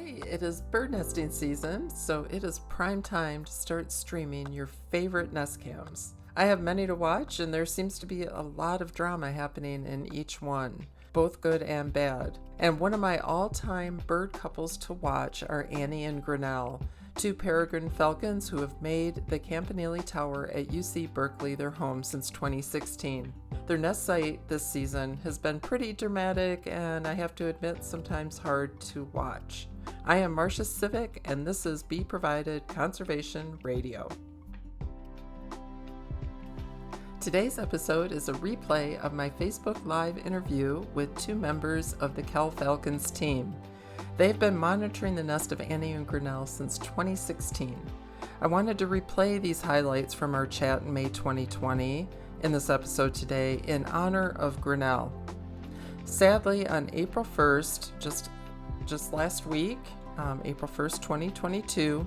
Hey, it is bird nesting season, so it is prime time to start streaming your favorite nest cams. I have many to watch, and there seems to be a lot of drama happening in each one, both good and bad. And one of my all-time bird couples to watch are Annie and Grinnell, two peregrine falcons who have made the Campanile Tower at UC Berkeley their home since 2016. Their nest site this season has been pretty dramatic and I have to admit sometimes hard to watch. I am Marcia Civic and this is Bee Provided Conservation Radio. Today's episode is a replay of my Facebook Live interview with two members of the Cal Falcons team. They've been monitoring the nest of Annie and Grinnell since 2016. I wanted to replay these highlights from our chat in May 2020 in this episode today in honor of Grinnell. Sadly, on April 1st, just last week, April 1st, 2022,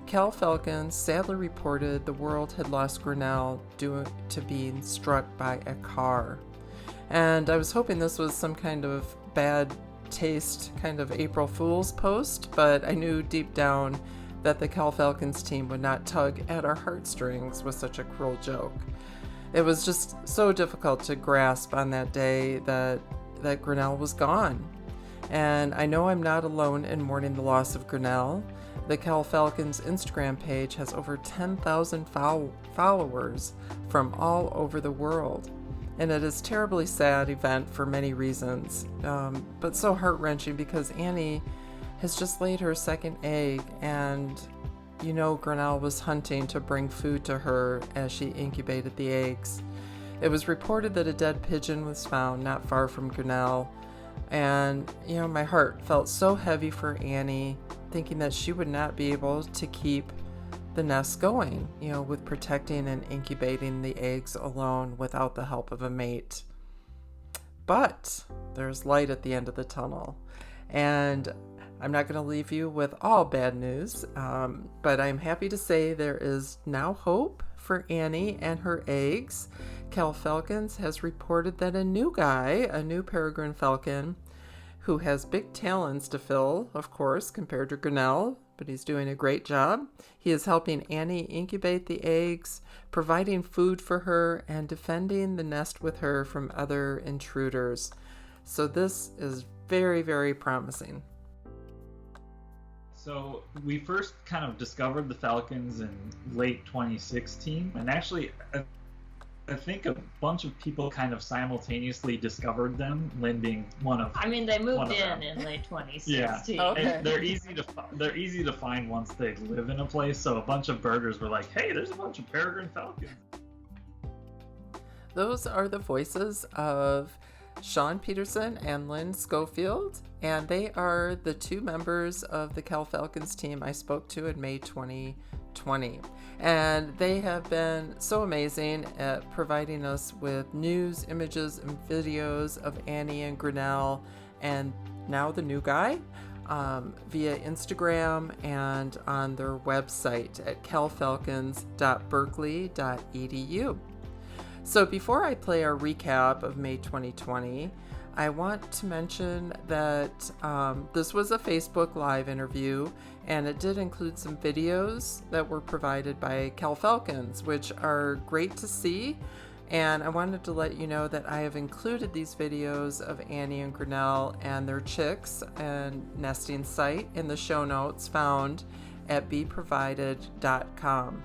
Cal Falcons sadly reported the world had lost Grinnell due to being struck by a car. And I was hoping this was some kind of bad taste kind of April Fool's post, but I knew deep down that the Cal Falcons team would not tug at our heartstrings with such a cruel joke. It was just so difficult to grasp on that day that Grinnell was gone. And I know I'm not alone in mourning the loss of Grinnell. The Cal Falcons Instagram page has over 10,000 followers from all over the world. And it is a terribly sad event for many reasons, but so heart-wrenching because Annie has just laid her second egg, and Grinnell was hunting to bring food to her as she incubated the eggs. It was reported that a dead pigeon was found not far from Grinnell, and my heart felt so heavy for Annie, thinking that she would not be able to keep the nest going, with protecting and incubating the eggs alone without the help of a mate. But there's light at the end of the tunnel, and I'm not going to leave you with all bad news, but I'm happy to say there is now hope for Annie and her eggs. Cal Falcons has reported that a new peregrine falcon, who has big talons to fill, of course, compared to Grinnell, but he's doing a great job. He is helping Annie incubate the eggs, providing food for her, and defending the nest with her from other intruders. So this is very, very promising. So we first kind of discovered the Falcons in late 2016, and actually I think a bunch of people kind of simultaneously discovered them, Lynn being one of. I mean, they moved in late 2016. Yeah, okay. And they're easy to find once they live in a place. So a bunch of birders were like, "Hey, there's a bunch of peregrine falcons." Those are the voices of Sean Peterson and Lynn Schofield, and they are the two members of the Cal Falcons team I spoke to in May 2020. And they have been so amazing at providing us with news, images, and videos of Annie and Grinnell, and now the new guy, via Instagram and on their website at calfalcons.berkeley.edu. So before I play our recap of May 2020, I want to mention that this was a Facebook Live interview, and it did include some videos that were provided by Cal Falcons, which are great to see. And I wanted to let you know that I have included these videos of Annie and Grinnell and their chicks and nesting site in the show notes found at beeprovided.com.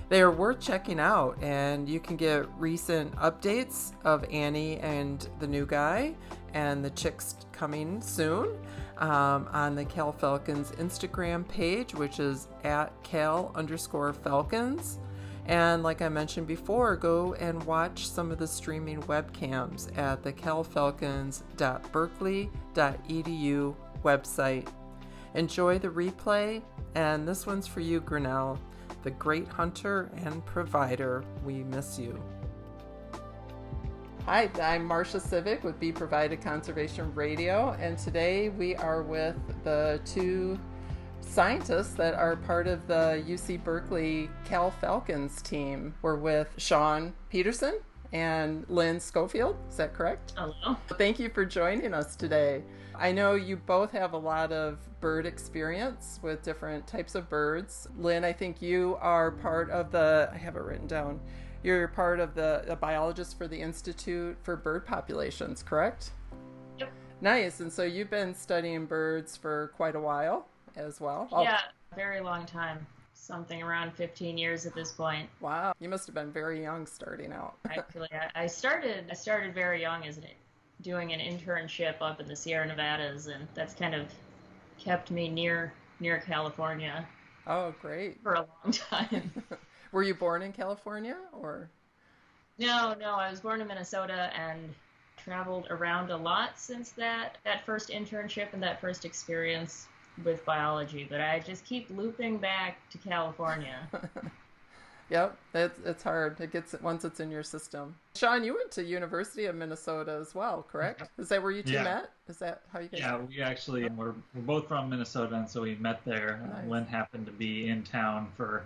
They are worth checking out, and you can get recent updates of Annie and the new guy and the chicks coming soon on the Cal Falcons Instagram page, which is at cal_falcons. And like I mentioned before, go and watch some of the streaming webcams at the calfalcons.berkeley.edu website. Enjoy the replay, and this one's for you, Grinnell, the great hunter and provider. We miss you. Hi, I'm Marcia Civic with Bee Provided Conservation Radio, and today we are with the two scientists that are part of the UC Berkeley Cal Falcons team. We're with Sean Peterson and Lynn Schofield. Is that correct? Hello. Thank you for joining us today. I know you both have a lot of bird experience with different types of birds. Lynn, I think you are part of I have it written down, you're part of the biologist for the Institute for Bird Populations, correct? Yep. Nice. And so you've been studying birds for quite a while as well? Yeah, a very long time. Something around 15 years at this point. Wow. You must have been very young starting out. Actually, I started very young as doing an internship up in the Sierra Nevadas, and that's kind of kept me near California. Oh, great. For a long time. Were you born in California, or? No, I was born in Minnesota and traveled around a lot since that first internship and that first experience with biology, but I just keep looping back to California. Yep, it's hard. It gets once it's in your system. Sean, you went to University of Minnesota as well, correct? Is that where you two met? Is that how you guys? Yeah, we actually we're both from Minnesota, and so we met there. Nice. Lynn happened to be in town for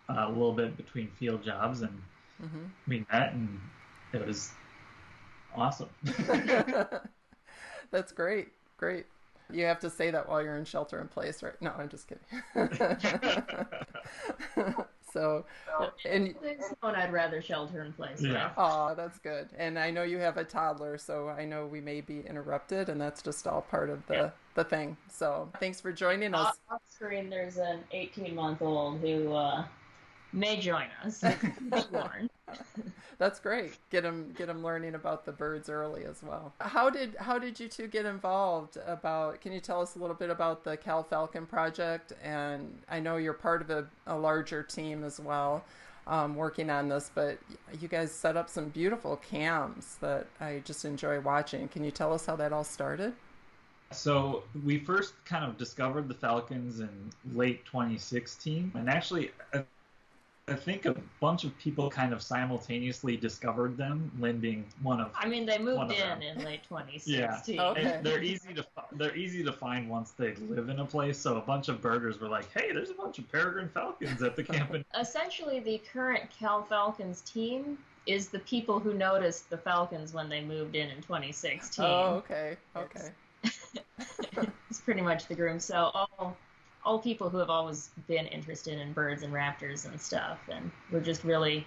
a little bit between field jobs, and we met, and it was awesome. That's great. You have to say that while you're in shelter in place, right? No, I'm just kidding. So, and there's one I'd rather shelter in place. Yeah. Oh, that's good. And I know you have a toddler, so I know we may be interrupted, and that's just all part of the thing. So, thanks for joining us. Off screen, there's an 18-month-old who may join us. That's great. Get him learning about the birds early as well. How did you two get involved? Can you tell us a little bit about the Cal Falcon project? And I know you're part of a larger team as well, working on this, but you guys set up some beautiful cams that I just enjoy watching. Can you tell us how that all started? So we first kind of discovered the Falcons in late 2016, and actually I think a bunch of people kind of simultaneously discovered them, Lynn being one of. I mean, they moved in late 2016. Yeah, okay. And they're easy to find once they live in a place. So a bunch of birders were like, "Hey, there's a bunch of peregrine falcons at the camp." Essentially, the current Cal Falcons team is the people who noticed the Falcons when they moved in 2016. Oh, okay. It's pretty much the groom. So all people who have always been interested in birds and raptors and stuff, and we're just really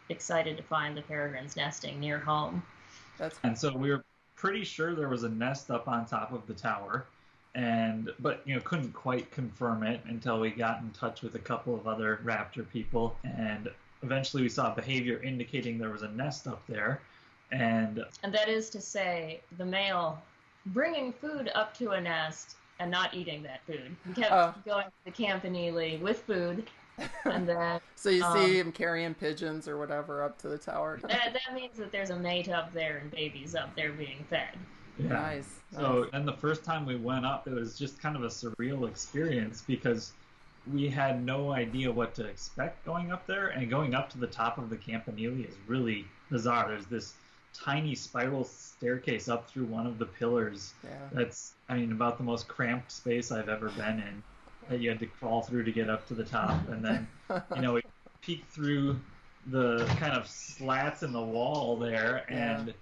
excited to find the peregrines nesting near home. And so we were pretty sure there was a nest up on top of the tower, but couldn't quite confirm it until we got in touch with a couple of other raptor people, and eventually we saw behavior indicating there was a nest up there, and that is to say, the male bringing food up to a nest and not eating that food. We kept going to the campanile with food, and then so you see him carrying pigeons or whatever up to the tower. That means that there's a mate up there and babies up there being fed. Yeah. Nice. So then the first time we went up, it was just kind of a surreal experience because we had no idea what to expect going up there, and going up to the top of the campanile is really bizarre. There's this tiny spiral staircase up through one of the pillars. Yeah. That's, about the most cramped space I've ever been in, that you had to crawl through to get up to the top. And then, we peeked through the kind of slats in the wall there, and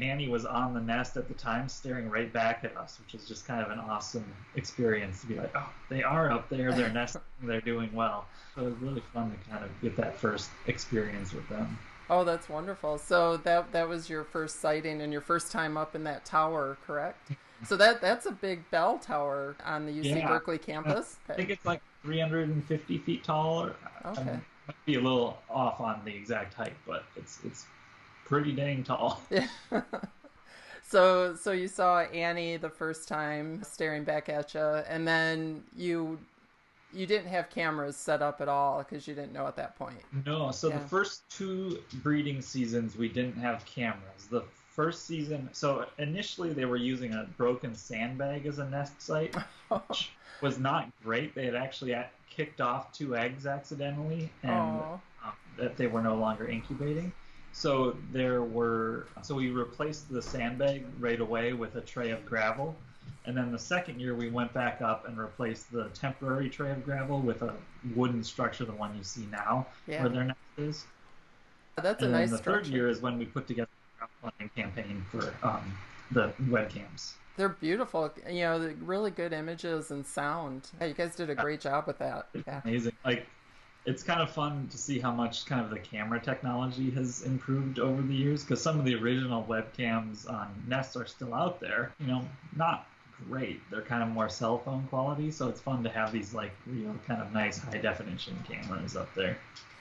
Annie was on the nest at the time, staring right back at us, which is just kind of an awesome experience to be like, oh, they are up there, they're nesting, they're doing well. So it was really fun to kind of get that first experience with them. Oh, that's wonderful. So that was your first sighting and your first time up in that tower, correct? So that's a big bell tower on the UC Berkeley campus. I think it's like 350 feet tall. Okay. Might be a little off on the exact height, but it's pretty dang tall. Yeah. So you saw Annie the first time staring back at you, and then you didn't have cameras set up at all because you didn't know at that point. No, so the first 2 breeding seasons we didn't have cameras. The first season, so initially they were using a broken sandbag as a nest site, which was not great. They had actually kicked off 2 eggs accidentally, and that they were no longer incubating. So we replaced the sandbag right away with a tray of gravel. And then the second year, we went back up and replaced the temporary tray of gravel with a wooden structure, the one you see now, where their nest is. That's a And then nice the third structure. year is when we put together a crowdfunding campaign for the webcams. They're beautiful, really good images and sound. Yeah, you guys did a great job with that. It's Yeah. amazing. Like, it's kind of fun to see how much kind of the camera technology has improved over the years, because some of the original webcams on Nest are still out there. Not great. They're kind of more cell phone quality, so it's fun to have these like real kind of nice high definition cameras up there.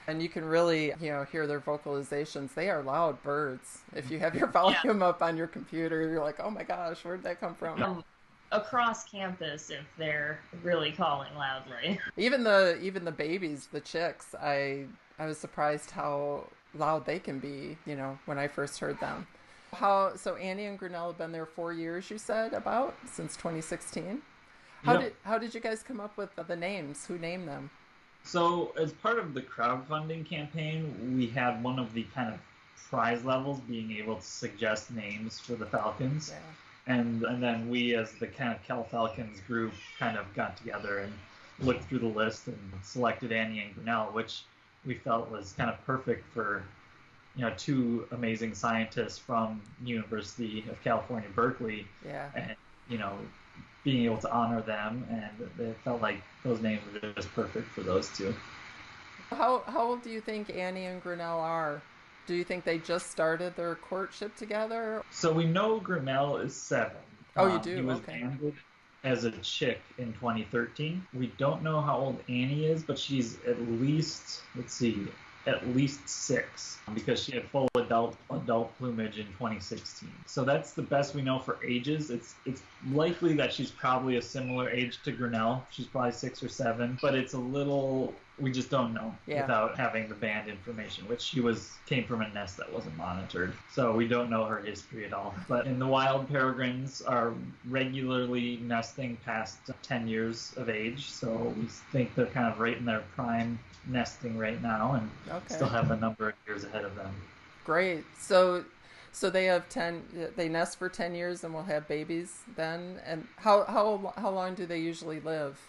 And you can really, hear their vocalizations. They are loud birds. If you have your Yeah. volume up on your computer, you're like, oh my gosh, where'd that come from? Across campus if they're really calling loudly. Even the babies, the chicks, I was surprised how loud they can be, when I first heard them. So Annie and Grinnell have been there 4 years, you said, about since 2016. How did you guys come up with the names? Who named them? So, as part of the crowdfunding campaign, we had one of the kind of prize levels being able to suggest names for the Falcons. Yeah. And then we, as the kind of Cal Falcons group, kind of got together and looked through the list and selected Annie and Grinnell, which we felt was kind of perfect for, two amazing scientists from University of California, Berkeley. Yeah. And, being able to honor them, and it felt like those names were just perfect for those two. How old do you think Annie and Grinnell are? Do you think they just started their courtship together? So we know Grinnell is 7. Oh, you do? He was Okay. banded as a chick in 2013. We don't know how old Annie is, but she's at least 6, because she had full adult plumage in 2016. So that's the best we know for ages. It's likely that she's probably a similar age to Grinnell. She's probably 6 or 7, but it's a little, we just don't know without having the band information, which she came from a nest that wasn't monitored. So we don't know her history at all. But in the wild, peregrines are regularly nesting past 10 years of age. So we think they're kind of right in their prime nesting right now, and still have a number of years ahead of them. Great. So they have 10. They nest for 10 years and will have babies then. And how long do they usually live?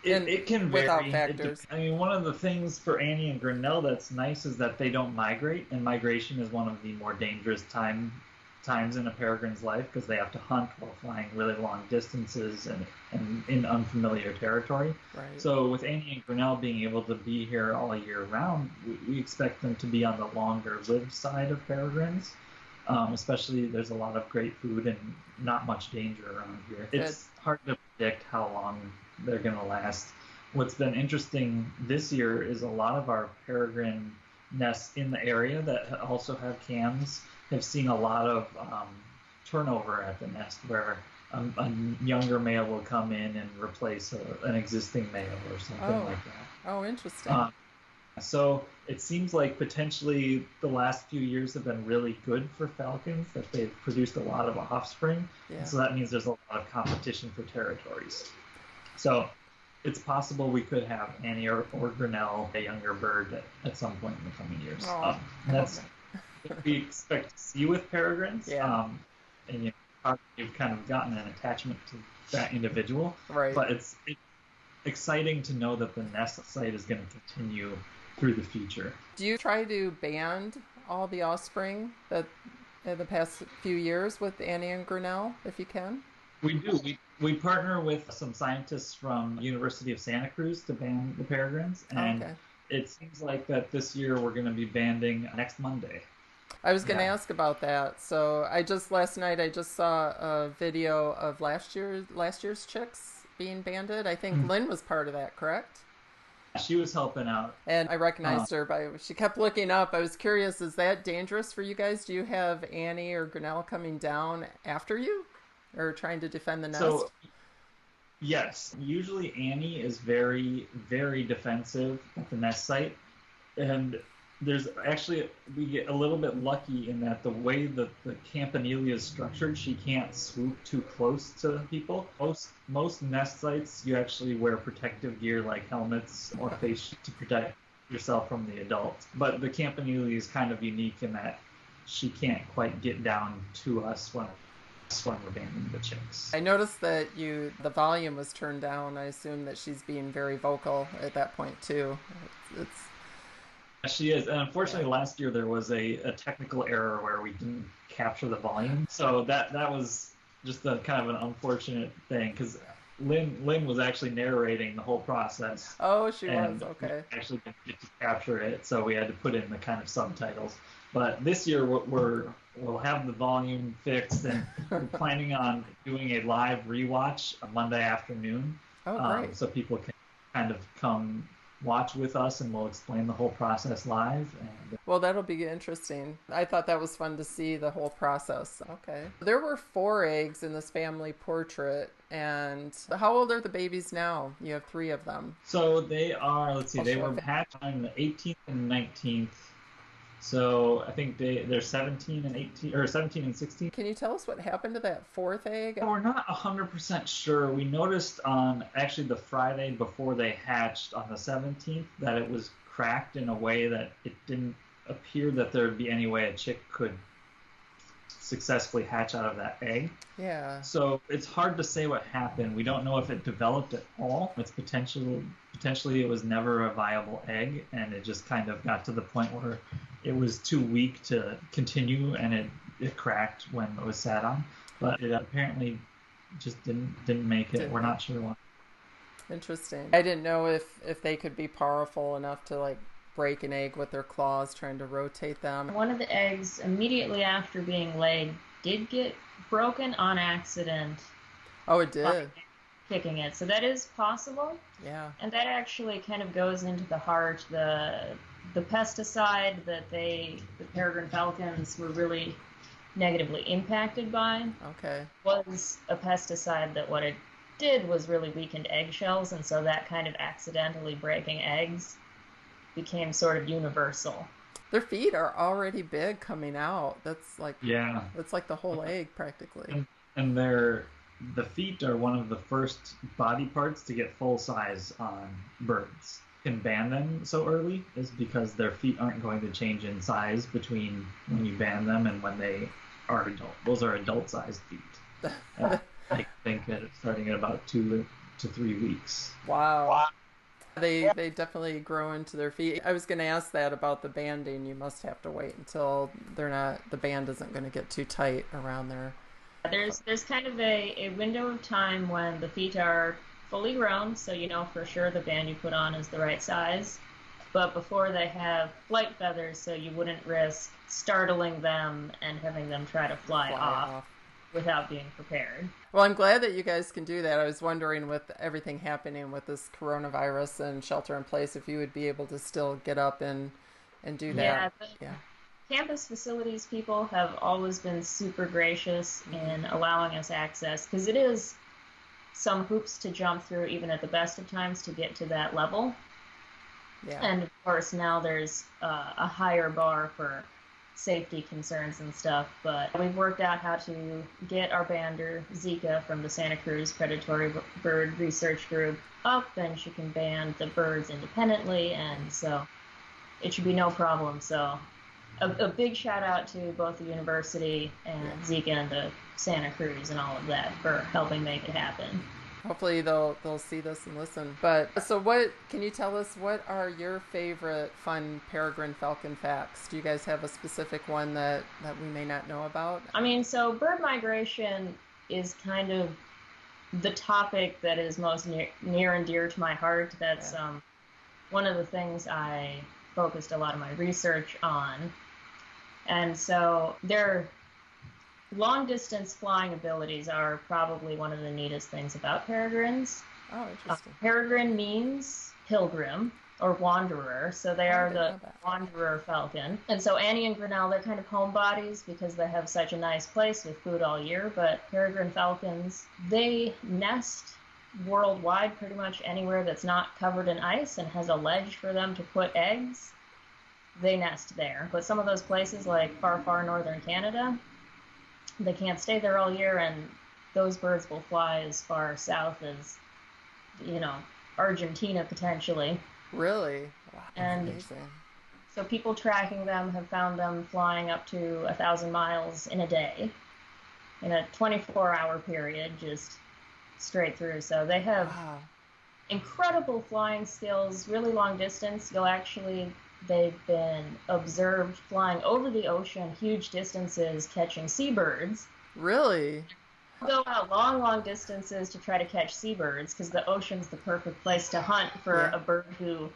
It can vary. Without factors. One of the things for Annie and Grinnell that's nice is that they don't migrate, and migration is one of the more dangerous times in a peregrine's life, because they have to hunt while flying really long distances and in unfamiliar territory. Right. So with Annie and Grinnell being able to be here all year round, we expect them to be on the longer lived side of peregrines. Especially, there's a lot of great food and not much danger around here. It's hard to predict how long they're going to last. What's been interesting this year is a lot of our peregrine nests in the area that also have cams have seen a lot of turnover at the nest, where a younger male will come in and replace an existing male or something like that. Oh, interesting. So it seems like potentially the last few years have been really good for falcons, that they've produced a lot of offspring. Yeah. And so that means there's a lot of competition for territories. So it's possible we could have Annie or Grinnell, a younger bird, at some point in the coming years. That's what we expect to see with peregrines. Yeah. And you've kind of gotten an attachment to that individual. Right. But it's exciting to know that the nest site is going to continue through the future. Do you try to band all the offspring that in the past few years with Annie and Grinnell, if you can? We do. We partner with some scientists from University of Santa Cruz to band the peregrines, and it seems like that this year we're going to be banding next Monday. I was going to ask about that. So last night I just saw a video of last year's chicks being banded. I think Lynn was part of that, correct? She was helping out. And I recognized her she kept looking up. I was curious, is that dangerous for you guys? Do you have Annie or Grinnell coming down after you or trying to defend the nest? So, yes. Usually Annie is very, very defensive at the nest site. And we get a little bit lucky in that the way that the campanile is structured, she can't swoop too close to people. Most nest sites, you actually wear protective gear like helmets or face shields to protect yourself from the adults. But the campanile is kind of unique in that she can't quite get down to us when we're banding the chicks. I noticed that the volume was turned down. I assume that she's being very vocal at that point too. she is. And unfortunately, last year there was a technical error where we didn't capture the volume. So that was just a kind of an unfortunate thing because Lynn was actually narrating the whole process. Oh, she and was. Okay. we actually didn't get to capture it, so we had to put in the kind of subtitles. But this year we'll have the volume fixed, and we're planning on doing a live rewatch a Monday afternoon. Oh, great. So people can kind of come watch with us, and we'll explain the whole process live. And Well, that'll be interesting. I thought that was fun to see the whole process. Okay. There were 4 eggs in this family portrait. And how old are the babies now? You have 3 of them. so they are, let's see, they were hatched on the 18th and 19th. So I think they're 17 and 18, or 17 and 16. Can you tell us what happened to that 4th egg? We're not 100% sure. We noticed on actually the Friday before they hatched on the 17th that it was cracked in a way that it didn't appear that there would be any way a chick could successfully hatch out of that egg. Yeah. So it's hard to say what happened. We don't know if it developed at all. It's potentially it was never a viable egg, and it just kind of got to the point where it was too weak to continue, and it cracked when it was sat on. But it apparently just didn't make it. We're not sure why. Interesting. I didn't know if they could be powerful enough to like break an egg with their claws trying to rotate them. One of the eggs immediately after being laid did get broken on accident. Oh, it did. Kicking it. So that is possible. Yeah. And that actually kind of goes into the heart. The pesticide that the peregrine falcons were really negatively impacted by was a pesticide that what it did was really weakened eggshells, and so that kind of accidentally breaking eggs became sort of universal. Their feet are already big coming out. That's like that's like the whole egg practically. And the feet are one of the first body parts to get full size on birds. Can ban them so early is because their feet aren't going to change in size between when you ban them and when they are adult. Those are adult-sized feet. I think that it's starting at about 2 to 3 weeks. Wow. They definitely grow into their feet. I was going to ask that about the banding. You must have to wait until the band isn't going to get too tight around there. There's kind of a window of time when the feet are fully grown, so you know for sure the band you put on is the right size. But before they have flight feathers, so you wouldn't risk startling them and having them try to fly off without being prepared. Well, I'm glad that you guys can do that. I was wondering with everything happening with this coronavirus and shelter in place, if you would be able to still get up and do that. Yeah. Campus facilities people have always been super gracious in allowing us access, because it is some hoops to jump through even at the best of times to get to that level. Yeah. And of course now there's a higher bar for safety concerns and stuff, but we've worked out how to get our bander Zika from the Santa Cruz Predatory Bird Research Group up, and she can band the birds independently, and so it should be no problem. So a big shout out to both the university and Zika and the Santa Cruz and all of that for helping make it happen. Hopefully they'll see this and listen. But so what can you tell us, what are your favorite fun peregrine falcon facts? Do you guys have a specific one that we may not know about? I mean, so bird migration is kind of the topic that is most near and dear to my heart. That's one of the things I focused a lot of my research on. And so their long-distance flying abilities are probably one of the neatest things about peregrines. Oh, interesting. Peregrine means pilgrim or wanderer, so they are the wanderer falcon. And so Annie and Grinnell, they're kind of homebodies because they have such a nice place with food all year, but peregrine falcons, they nest worldwide pretty much anywhere that's not covered in ice and has a ledge for them to put eggs. They nest there. But some of those places, like far, far northern Canada, they can't stay there all year, and those birds will fly as far south as, Argentina potentially. Really? Wow, and amazing. So people tracking them have found them flying up to 1,000 miles in a day, in a 24-hour period, just straight through. So they have incredible flying skills, really long distance. You'll actually they've been observed flying over the ocean huge distances catching seabirds. Really? Go out long, long distances to try to catch seabirds because the ocean's the perfect place to hunt for a bird who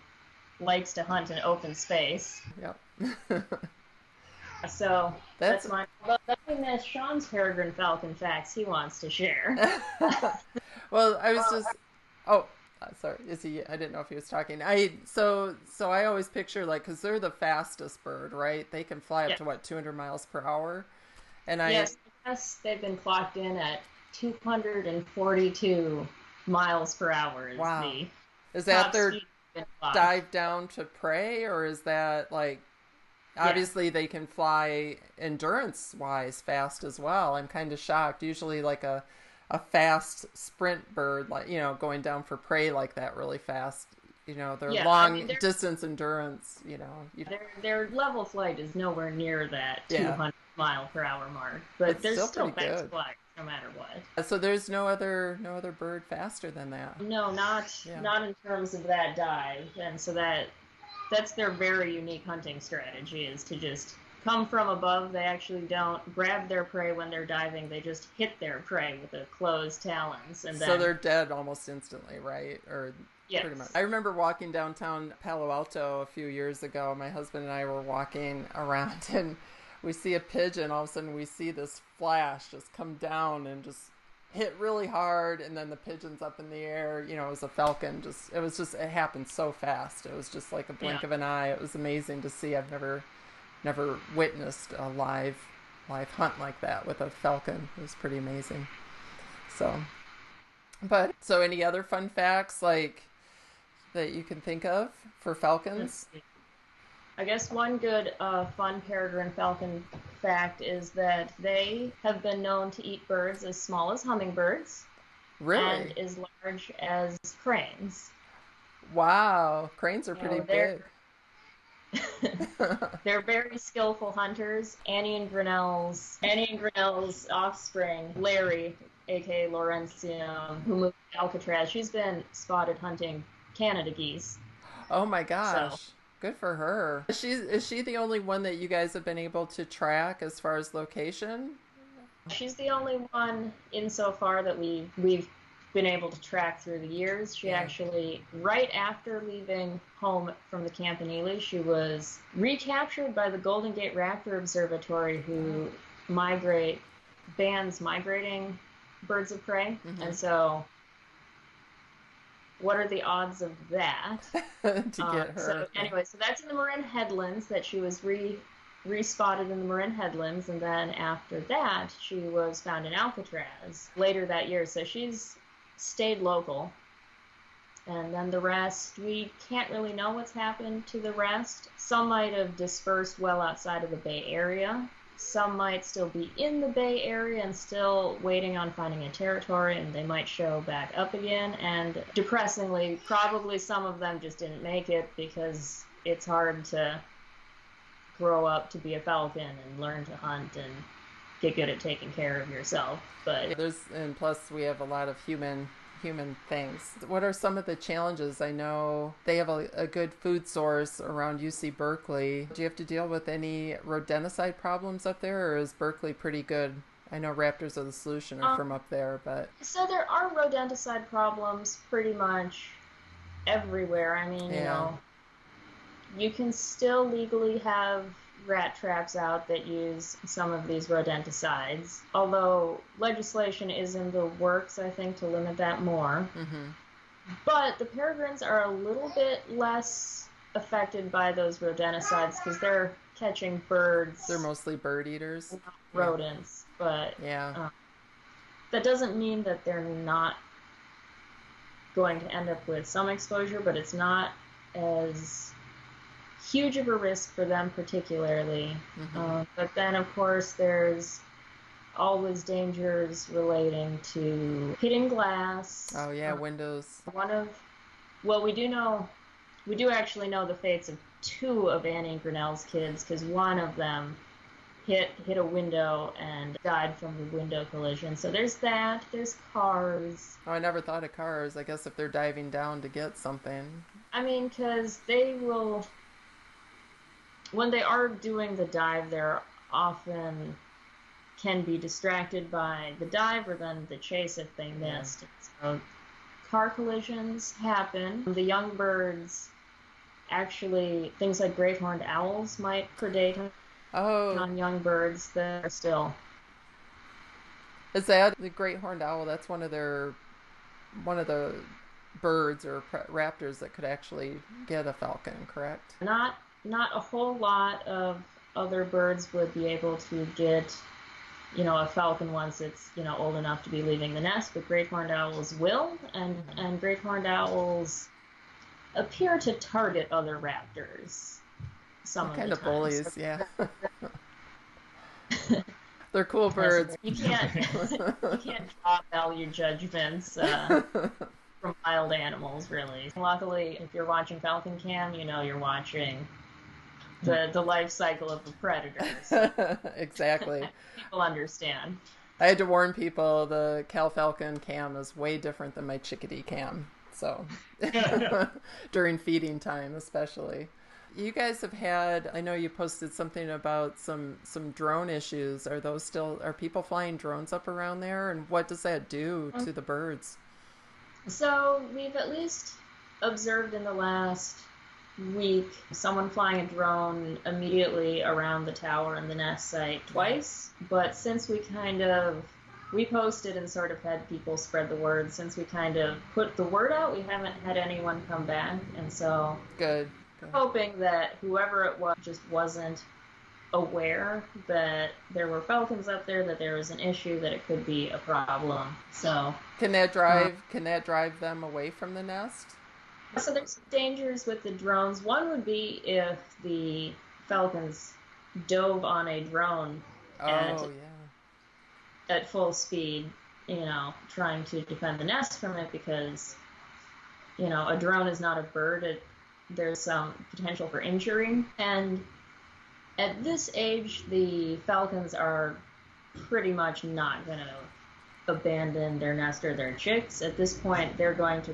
likes to hunt in open space. Yep. So that's mine. But I miss Sean's peregrine falcon facts he wants to share. Well, I was just. Oh, sorry. Is he? I didn't know if he was talking. So I always picture like because they're the fastest bird, right? They can fly up to what 200 miles per hour, and yes, they've been clocked in at 242 miles per hour. Wow. Is that their dive down to prey, or is that like? Obviously, they can fly endurance-wise fast as well. I'm kind of shocked. Usually, like a fast sprint bird, like going down for prey like that really fast. Their long distance endurance. Their level flight is nowhere near that 200 mile per hour mark, but they're still fast flyers no matter what. So there's no other bird faster than that. No, not in terms of that dive, and so that's their very unique hunting strategy is to just come from above. They actually don't grab their prey when they're diving. They just hit their prey with their closed talons. And so they're dead almost instantly, right? Or yes. Pretty much. I remember walking downtown Palo Alto a few years ago. My husband and I were walking around and we see a pigeon. All of a sudden we see this flash just come down and just hit really hard, and then the pigeon's up in the air. It was a falcon. It happened so fast. It was just like a blink of an eye. It was amazing to see. I've never witnessed a live hunt like that with a falcon. It was pretty amazing. So any other fun facts like that you can think of for falcons? I guess one good fun peregrine falcon fact is that they have been known to eat birds as small as hummingbirds. Really? And as large as cranes. Wow. Cranes are pretty big. They're very skillful hunters. Annie and Grinnell's offspring, Larry, aka Laurentium, who moved to Alcatraz, she's been spotted hunting Canada geese. Oh my gosh. So, good for her. Is she the only one that you guys have been able to track as far as location? She's the only one insofar that we've been able to track through the years. She actually, right after leaving home from the Camp in Ely, she was recaptured by the Golden Gate Raptor Observatory, who bans migrating birds of prey. Mm-hmm. And so what are the odds of that? To get her. So that's in the Marin Headlands that she was respotted in the Marin Headlands, and then after that she was found in Alcatraz later that year. So she's stayed local, and then the rest, we can't really know what's happened to the rest. Some might have dispersed well outside of the Bay Area. Some might still be in the Bay Area and still waiting on finding a territory, and they might show back up again. And depressingly, probably some of them just didn't make it because it's hard to grow up to be a falcon and learn to hunt and get good at taking care of yourself. But and plus we have a lot of human things. What are some of the challenges? I know they have a good food source around UC Berkeley. Do you have to deal with any rodenticide problems up there, or is Berkeley pretty good? I know raptors are the solution are from up there, but... So there are rodenticide problems pretty much everywhere. I mean, you can still legally have rat traps out that use some of these rodenticides, although legislation is in the works, I think, to limit that more. Mm-hmm. But the peregrines are a little bit less affected by those rodenticides because they're catching birds. They're mostly bird eaters. Rodents, but that doesn't mean that they're not going to end up with some exposure, but it's not as huge of a risk for them particularly. Mm-hmm. But then, of course, there's always dangers relating to hitting glass. Oh, yeah, windows. We do actually know the fates of two of Annie and Grinnell's kids, because one of them hit a window and died from the window collision. So there's that. There's cars. Oh, I never thought of cars. I guess if they're diving down to get something. I mean, because they will... when they are doing the dive, they're often can be distracted by the dive or then the chase if they missed. So car collisions happen. The young birds, actually, things like great horned owls might predate on young birds that are still. Is that the great horned owl? That's one of the birds or raptors that could actually get a falcon, correct? Not a whole lot of other birds would be able to get, a falcon once it's, old enough to be leaving the nest, but great horned owls will, and great horned owls appear to target other raptors. Some kind of time. bullies, yeah. They're cool birds. You can't draw value judgments from wild animals, really. Luckily, if you're watching Falcon Cam, you're watching the life cycle of the predators. Exactly. People understand. I had to warn people the Cal Falcon cam is way different than my chickadee cam. So during feeding time, especially. You guys have had, I know you posted something about some drone issues. Are people flying drones up around there? And what does that do to the birds? So we've at least observed in the last week someone flying a drone immediately around the tower and the nest site twice. But since we posted and sort of had people spread the word, since we kind of put the word out, we haven't had anyone come back. And so Good. Hoping that whoever it was just wasn't aware that there were falcons up there, that there was an issue, that it could be a problem. So can that drive them away from the nest? So there's dangers with the drones. One would be if the falcons dove on a drone at full speed, trying to defend the nest from it, because a drone is not a bird. There's some potential for injury. And at this age, the falcons are pretty much not going to abandon their nest or their chicks. At this point, they're going to,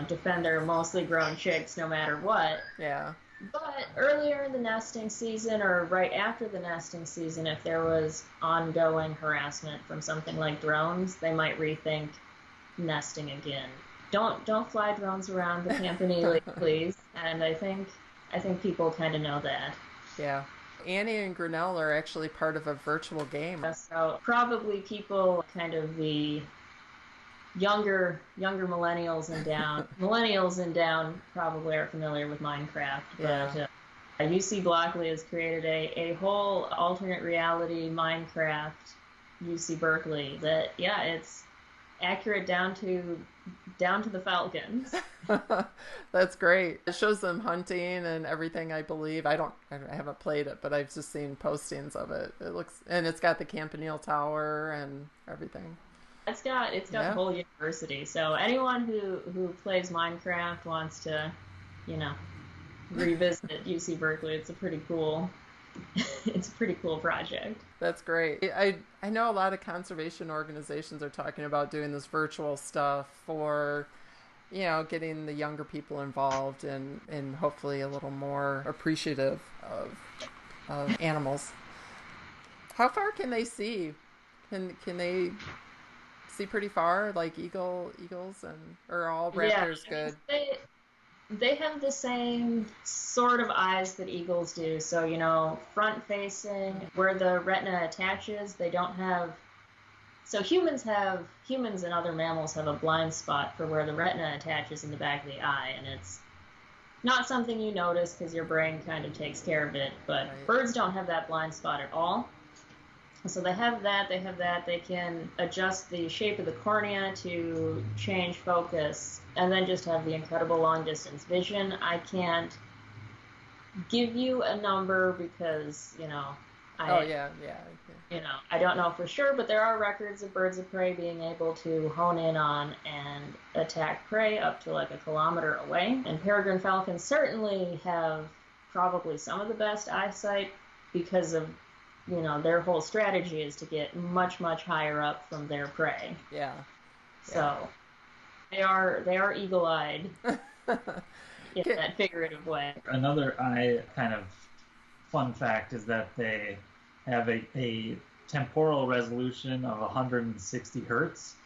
defend their mostly grown chicks no matter what. Yeah. But earlier in the nesting season or right after the nesting season, if there was ongoing harassment from something like drones, they might rethink nesting again. Don't fly drones around the campanile, please. And I think people kind of know that. Yeah. Annie and Grinnell are actually part of a virtual game. So probably people kind of the younger millennials and down probably are familiar with Minecraft. Yeah. But UC Blockley has created a whole alternate reality Minecraft UC Berkeley that, it's accurate down to the falcons. That's great. It shows them hunting and everything, I believe. I haven't played it, but I've just seen postings of it. It's got the Campanile Tower and everything. It's got the whole university. So anyone who plays Minecraft wants to, revisit UC Berkeley. It's a pretty cool project. That's great. I know a lot of conservation organizations are talking about doing this virtual stuff for, getting the younger people involved and hopefully a little more appreciative of animals. How far can they see? Can they see pretty far, like eagles or all raptors good? They have the same sort of eyes that eagles do. So, front facing, where the retina attaches, they don't have. So humans and other mammals have a blind spot for where the retina attaches in the back of the eye, and it's not something you notice because your brain kind of takes care of it. But Right. Birds don't have that blind spot at all. So they have that. They can adjust the shape of the cornea to change focus, and then just have the incredible long distance vision. I can't give you a number because, I don't know for sure, but there are records of birds of prey being able to hone in on and attack prey up to like a kilometer away. And peregrine falcons certainly have probably some of the best eyesight because of their whole strategy is to get much, much higher up from their prey. Yeah. So they are eagle-eyed in that figurative way. Another eye kind of fun fact is that they have a temporal resolution of 160 hertz,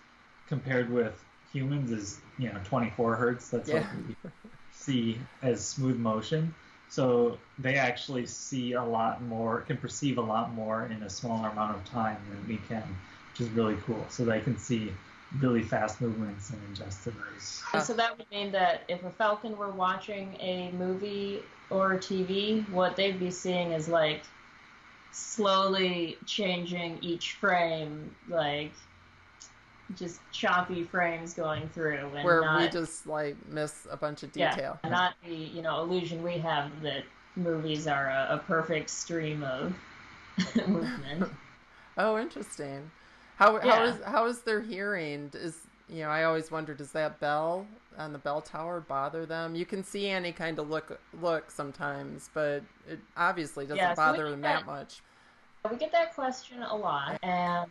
compared with humans is 24 hertz. That's what we see as smooth motion. So they actually see a lot more, can perceive a lot more in a smaller amount of time than we can, which is really cool. So they can see really fast movements and adjust to those. So that would mean that if a falcon were watching a movie or TV, what they'd be seeing is like slowly changing each frame, like just choppy frames going through, and where we just like miss a bunch of detail. Yeah, not the illusion we have that movies are a perfect stream of movement. Oh, interesting. How is their hearing? I always wonder, does that bell on the bell tower bother them? You can see Annie kind of look sometimes, but it obviously doesn't bother them that much. We get that question a lot, and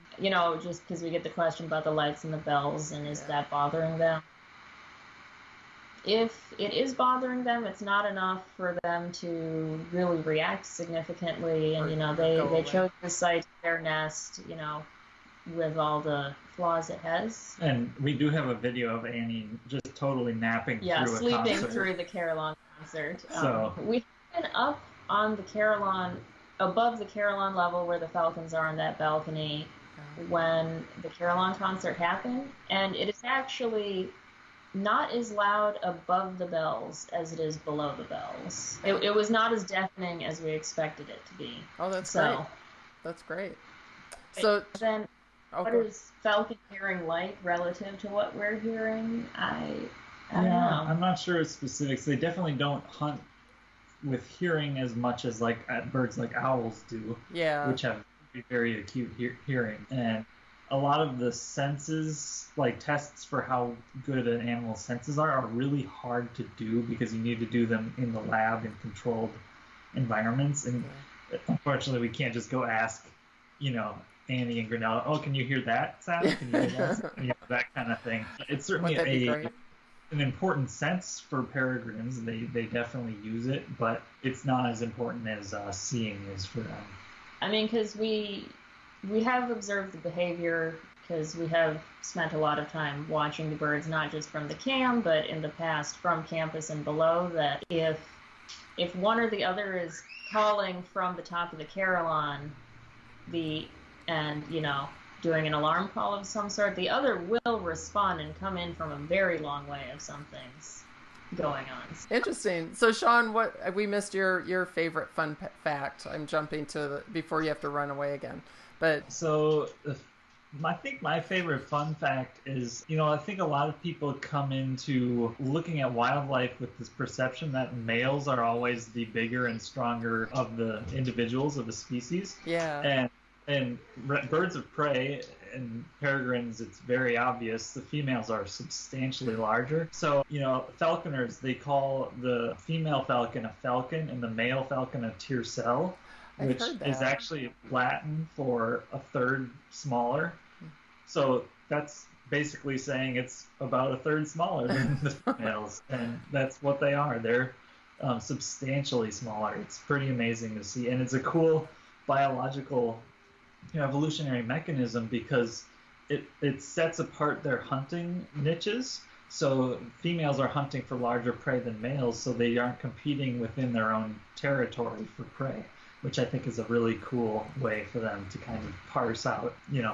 just because we get the question about the lights and the bells, and is that bothering them? If it is bothering them, it's not enough for them to really react significantly, and they chose the site of their nest, with all the flaws it has. And we do have a video of Annie just totally napping through a concert. Yeah, sleeping through the Carillon concert. So we've been up on the Carillon, above the Carillon level where the Falcons are on that balcony when the Carillon concert happened, and it is actually not as loud above the bells as it is below the bells. It was not as deafening as we expected it to be. Oh, that's great. That's great. So then, what is Falcon hearing like relative to what we're hearing? I don't know. I'm not sure of specifics. They definitely don't hunt with hearing as much as birds like owls do, which have very acute hearing. And a lot of the senses, like tests for how good an animal's senses are really hard to do because you need to do them in the lab in controlled environments. And unfortunately, we can't just go ask, Annie and Grinnell, oh, can you hear that sound? Can you hear that? That kind of thing. It's certainly an important sense for peregrines. They definitely use it, but it's not as important as seeing is for them. I mean, because we have observed the behavior, because we have spent a lot of time watching the birds, not just from the cam, but in the past from campus and below, that if one or the other is calling from the top of the Carillon, doing an alarm call of some sort, the other will respond and come in from a very long way if something's going on. Interesting. So, Sean, we missed your favorite fun fact. I'm jumping to before you have to run away again. But so, I think my favorite fun fact is, I think a lot of people come into looking at wildlife with this perception that males are always the bigger and stronger of the individuals of the species. Yeah. And birds of prey and peregrines, it's very obvious the females are substantially larger. So, falconers, they call the female falcon a falcon and the male falcon a tiercell, which is actually Latin for a third smaller. So that's basically saying it's about a third smaller than the females, and that's what they are. They're substantially smaller. It's pretty amazing to see, and it's a cool biological evolutionary mechanism because it sets apart their hunting niches. So females are hunting for larger prey than males, so they aren't competing within their own territory for prey, which I think is a really cool way for them to kind of parse out,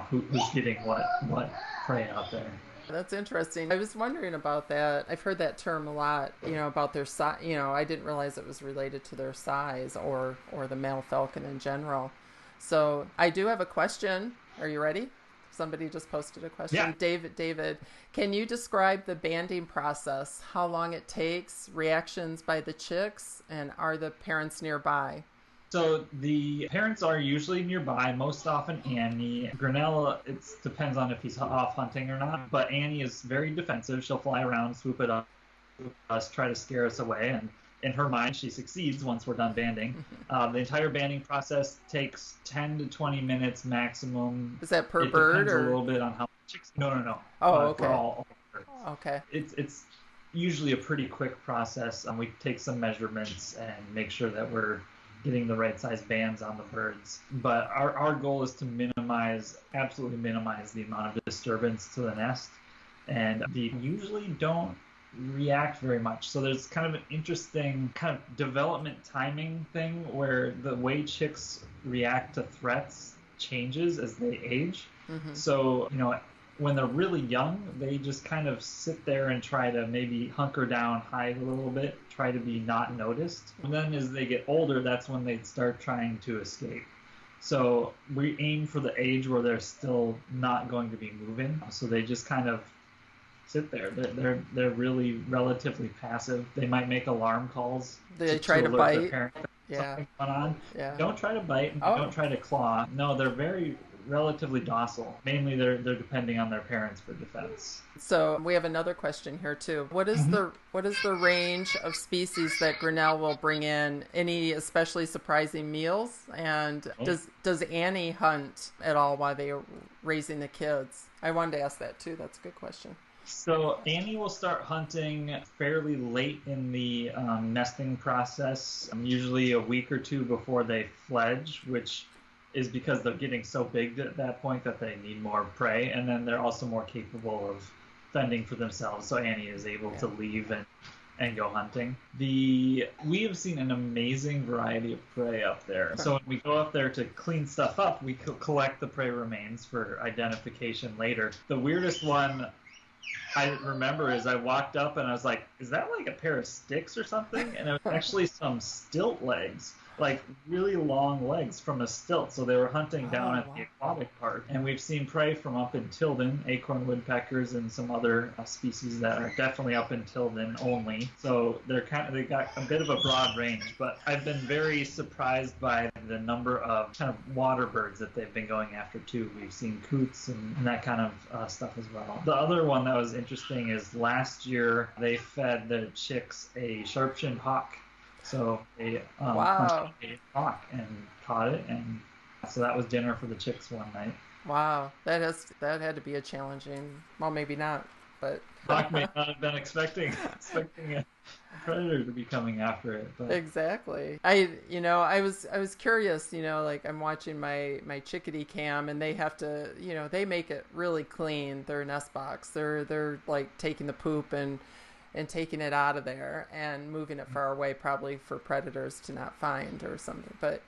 who's getting what prey out there. That's interesting. I was wondering about that. I've heard that term a lot, about their size. I didn't realize it was related to their size or the male falcon in general. So I do have a question. Are you ready? Somebody just posted a question. Yeah. David, can you describe the banding process? How long it takes, reactions by the chicks, and are the parents nearby? So the parents are usually nearby, most often Annie. Grinnell, it depends on if he's off hunting or not, but Annie is very defensive. She'll fly around, swoop it up, us, try to scare us away, and in her mind, she succeeds once we're done banding. The entire banding process takes 10 to 20 minutes maximum. Is that per bird? It depends a little bit on how chicks. No. Oh, okay. For all birds. Okay. It's usually a pretty quick process. We take some measurements and make sure that we're getting the right size bands on the birds. But our goal is to absolutely minimize the amount of disturbance to the nest. And they usually don't react very much. So there's kind of an interesting kind of development timing thing where the way chicks react to threats changes as they age. Mm-hmm. So, when they're really young, they just kind of sit there and try to maybe hunker down, hide a little bit, try to be not noticed. And then as they get older, that's when they start trying to escape. So we aim for the age where they're still not going to be moving. So they just kind of sit there. They're really relatively passive. They might make alarm calls. They try to bite. Their parent something going on. Yeah. Don't try to bite. Don't try to claw. No, they're very relatively docile. Mainly they're depending on their parents for defense. So we have another question here too. What is the range of species that Grinnell will bring in? Any especially surprising meals? And does Annie hunt at all while they are raising the kids? I wanted to ask that too. That's a good question. So Annie will start hunting fairly late in the nesting process, usually a week or two before they fledge, which is because they're getting so big at that point that they need more prey, and then they're also more capable of fending for themselves. So Annie is able to leave and go hunting. We have seen an amazing variety of prey up there. So when we go up there to clean stuff up, we collect the prey remains for identification later. The weirdest one I remember is I walked up and I was like, is that like a pair of sticks or something? And it was actually some stilt legs, like really long legs from a stilt. So they were hunting down at the aquatic part. And we've seen prey from up in Tilden, acorn woodpeckers and some other species that are definitely up in Tilden only. So they got a bit of a broad range, but I've been very surprised by the number of kind of water birds that they've been going after too. We've seen coots and that kind of stuff as well. The other one that was interesting is last year they fed the chicks a sharp-shinned hawk. So they hunted a hawk and caught it, and so that was dinner for the chicks one night. Wow, that had to be a challenging. Well, maybe not, but hawk may not have been expecting a predator to be coming after it. But. Exactly. I was curious. Like I'm watching my chickadee cam, and they have to, they make it really clean. Their nest box. They're like taking the poop and taking it out of there and moving it far away, probably for predators to not find or something. But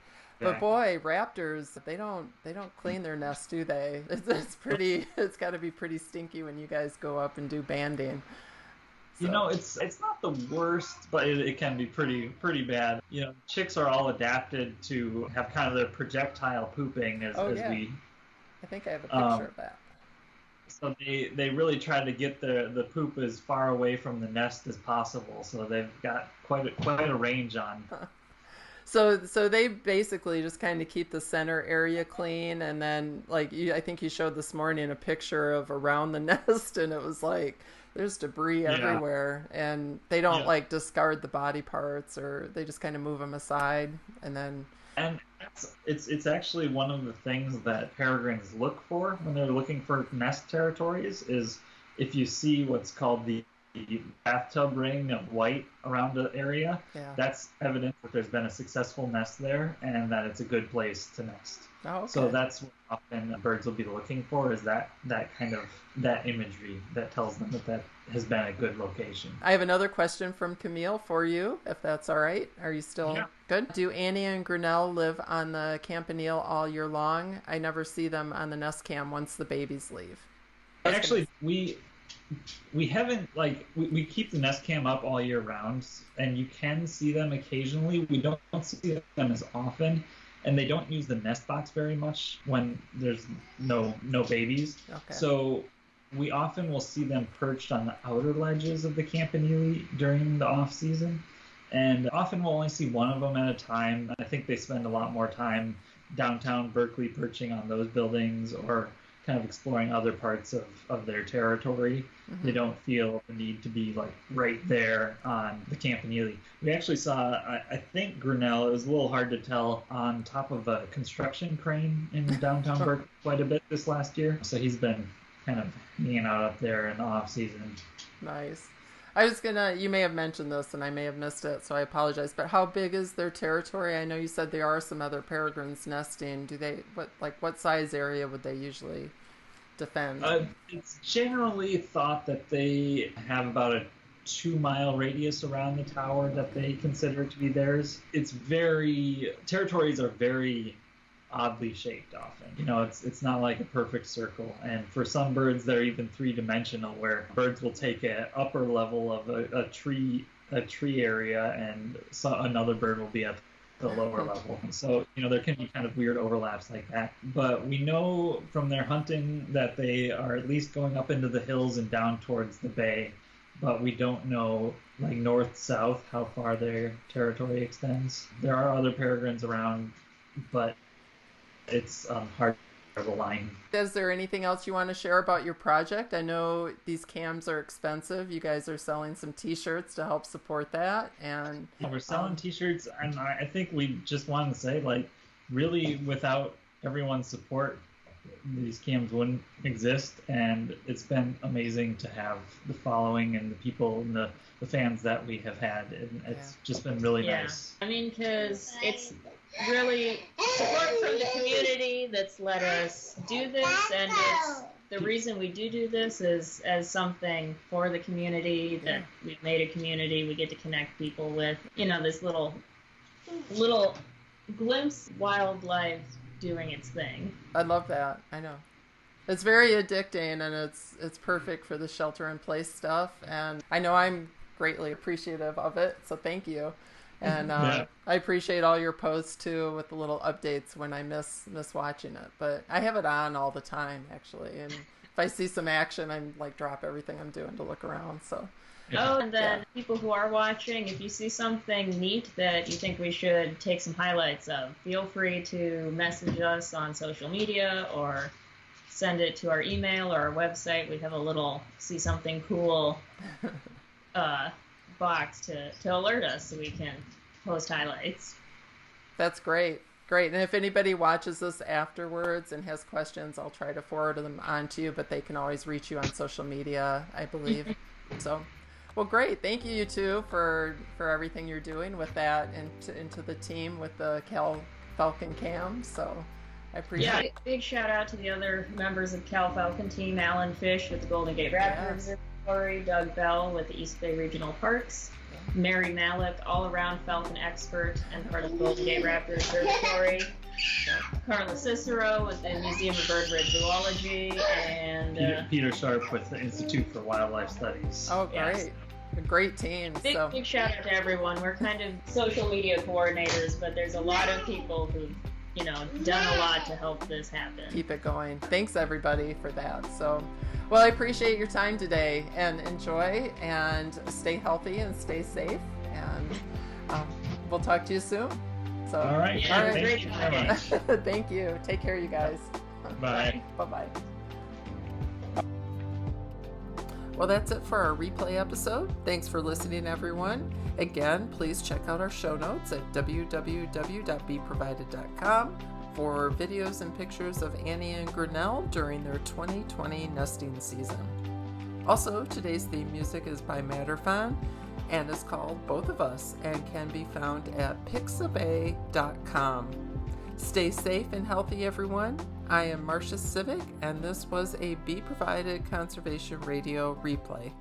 boy, raptors, they don't clean their nest, do they? It's got to be pretty stinky when you guys go up and do banding. So. It's not the worst, but it can be pretty bad. Chicks are all adapted to have kind of the projectile pooping as we. I think I have a picture of that. So they really try to get the poop as far away from the nest as possible. So they've got quite a range on. So they basically just kind of keep the center area clean, and then I think you showed this morning a picture of around the nest, and it was like there's debris everywhere, and they don't discard the body parts, or they just kind of move them aside, and then. And it's actually one of the things that peregrines look for when they're looking for nest territories is if you see what's called the bathtub ring of white around the area, that's evidence that there's been a successful nest there and that it's a good place to nest. Oh, okay. So that's what often birds will be looking for is that kind of that imagery that tells them that has been a good location. I have another question from Camille for you, if that's all right. Are you still good? Do Annie and Grinnell live on the campanile all year long? I never see them on the nest cam once the babies leave. Actually, we haven't we keep the nest cam up all year round, and you can see them occasionally. We don't see them as often. And they don't use the nest box very much when there's no babies. Okay. So we often will see them perched on the outer ledges of the campanile during the off season. And often we'll only see one of them at a time. I think they spend a lot more time downtown Berkeley perching on those buildings or kind of exploring other parts of their territory. Mm-hmm. They don't feel the need to be right there on the campanile. We actually saw, I think Grinnell, it was a little hard to tell, on top of a construction crane in downtown Berkeley quite a bit this last year. So he's been kind of hanging out up there in the off season. Nice. You may have mentioned this and I may have missed it, so I apologize, but how big is their territory? I know you said there are some other peregrines nesting. What size area would they usually defend? It's generally thought that they have about a 2-mile radius around the tower that they consider to be theirs. Territories are very oddly shaped often. It's not like a perfect circle. And for some birds, they're even 3-dimensional, where birds will take an upper level of a tree area, and another bird will be at the lower level. So, there can be kind of weird overlaps like that. But we know from their hunting that they are at least going up into the hills and down towards the bay. But we don't know, like north-south, how far their territory extends. There are other peregrines around, but it's hard to line. Is there anything else you want to share about your project? I know these cams are expensive. You guys are selling some T-shirts to help support that, and we're selling T-shirts. And I think we just wanted to say, really, without everyone's support, these cams wouldn't exist. And it's been amazing to have the following and the people and the fans that we have had, and it's just been really nice. I mean, because it's really support from the community that's let us do this, and it's the reason we do this is as something for the community, that we've made a community we get to connect people with. This little glimpse wildlife doing its thing. I love that. I know. It's very addicting, and it's perfect for the shelter-in-place stuff, and I know I'm greatly appreciative of it, so thank you. And I appreciate all your posts too, with the little updates when I miss watching it. But I have it on all the time, actually, and if I see some action, I'm drop everything I'm doing to look around. So. Oh, and then people who are watching, if you see something neat that you think we should take some highlights of, feel free to message us on social media or send it to our email or our website. We have a little see something cool box to alert us so we can post highlights. That's great. And if anybody watches this afterwards and has questions, I'll try to forward them on to you, but they can always reach you on social media, I believe. So, well, great. Thank you two for everything you're doing with that and into the team with the Cal Falcon Cam. So I appreciate it. Big shout out to the other members of Cal Falcon team, Alan Fish with the Golden Gate Raptors. Doug Bell with the East Bay Regional Parks, Mary Malik, all-around Falcon expert and part of the Golden Gate Raptor Observatory, Carla Cicero with the Museum of Vertebrate Zoology, and Peter Sharp with the Institute for Wildlife Studies. Oh, great. Yes. A great team. Big shout out to everyone. We're kind of social media coordinators, but there's a lot of people who've done a lot to help this happen. Keep it going. Thanks everybody for that. So, well, I appreciate your time today, and enjoy and stay healthy and stay safe, and we'll talk to you soon. So, all right. Thank you very much. Thank you. Take care, you guys. Bye. Bye-bye. Well, that's it for our replay episode. Thanks for listening, everyone. Again, please check out our show notes at www.beprovided.com for videos and pictures of Annie and Grinnell during their 2020 nesting season. Also, today's theme music is by Matterfon and is called Both of Us and can be found at pixabay.com. Stay safe and healthy, everyone. I am Marcia Civic, and this was a Be Provided Conservation Radio replay.